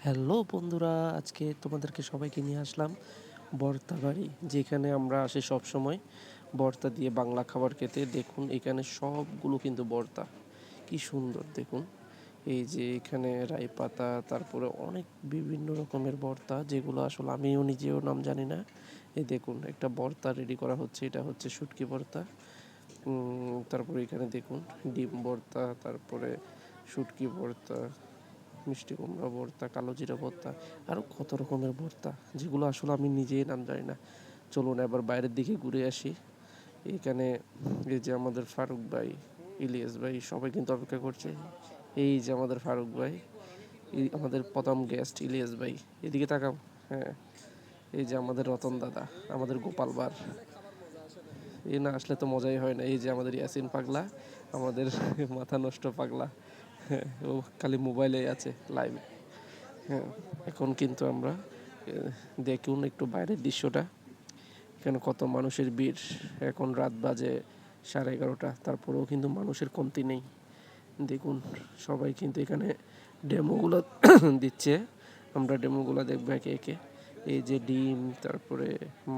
Hello বন্ধুরা, আজকে তোমাদেরকে সবাইকে নিয়ে আসলাম বর্তা বাড়ি, যেখানে আমরা আসি সব সময় বর্তা দিয়ে বাংলা খাবার খেতে। দেখুন এখানে সবগুলো কিন্তু বর্তা, কি সুন্দর দেখুন। এই যে এখানে রাই পাতা, তারপরে অনেক বিভিন্ন রকমের ভর্তা, যেগুলো আসলে আমিও নিজেও নাম জানি না। এই দেখুন একটা ভর্তা রেডি করা হচ্ছে, এটা হচ্ছে শুটকি ভর্তা। তারপরে এখানে দেখুন ডিম ভর্তা, তারপরে শুটকি ভর্তা, মিষ্টি কুমড়া ভর্তা, কালো জিরা ভর্তা, আরও কত রকমের ভর্তা, যেগুলো আসলে আমি নিজেই নাম জানি না। চলুন এবার বাইরের দিকে ঘুরে আসি। এখানে এই যে আমাদের ফারুক ভাই, ইলিয়াস ভাই, সবাই কিন্তু অপেক্ষা করছে। এই যে আমাদের ফারুক ভাই, আমাদের প্রথম গেস্ট ইলিয়াস ভাই, এদিকে তাকাও। হ্যাঁ, এই যে আমাদের রতন দাদা, আমাদের গোপাল বার, এই না আসলে তো মজাই হয় না। এই যে আমাদের ইয়াসিন পাগলা, আমাদের মাথা নষ্ট পাগলা। হ্যাঁ, ও খালি মোবাইলেই আছে লাইভে। হ্যাঁ, এখন কিন্তু আমরা দেখুন একটু বাইরের দৃশ্যটা, এখানে কত মানুষের ভিড়। এখন রাত বাজে 11:30, তারপরেও কিন্তু মানুষের কমতি নেই। দেখুন সবাই কিন্তু এখানে ডেমোগুলো দিচ্ছে, আমরা ডেমোগুলো দেখবো একে একে। এই যে ডিম, তারপরে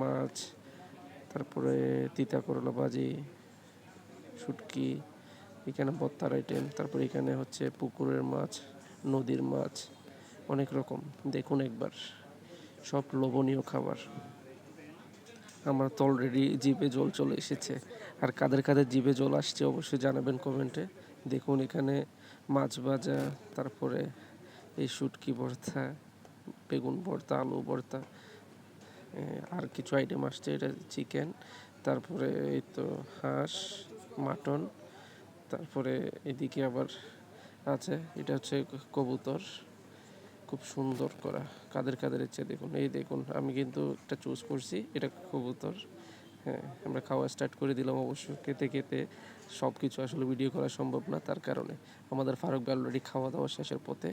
মাছ, তারপরে তিতা করলা ভাজি, শুটকি, এখানে ভর্তার আইটেম, তারপরে এখানে হচ্ছে পুকুরের মাছ, নদীর মাছ, অনেক রকম। দেখুন একবার, সব লোভনীয় খাবার। আমার তো অলরেডি জিভে জল চলে এসেছে। আর কাদের কাদের জিভে জল আসছে অবশ্যই জানাবেন কমেন্টে। দেখুন এখানে মাছ ভাজা, তারপরে এই শুটকি ভর্তা, বেগুন ভর্তা, আলু ভর্তা, আর কিছু আইটেম আসছে, এটা চিকেন, তারপরে এই তো হাঁস, মাটন, তারপরে এদিকে আবার আছে, এটা হচ্ছে কবুতর, খুব সুন্দর করা। কাদের কাদের ইচ্ছে দেখুন, এই দেখুন আমি কিন্তু একটা চুজ করছি, এটা কবুতর। হ্যাঁ, আমরা খাওয়া স্টার্ট করে দিলাম। অবশ্য খেতে খেতে সব কিছু আসলে ভিডিও করা সম্ভব না, তার কারণে আমাদের ফারুক ভাই অলরেডি খাওয়া দাওয়া শেষের পথে।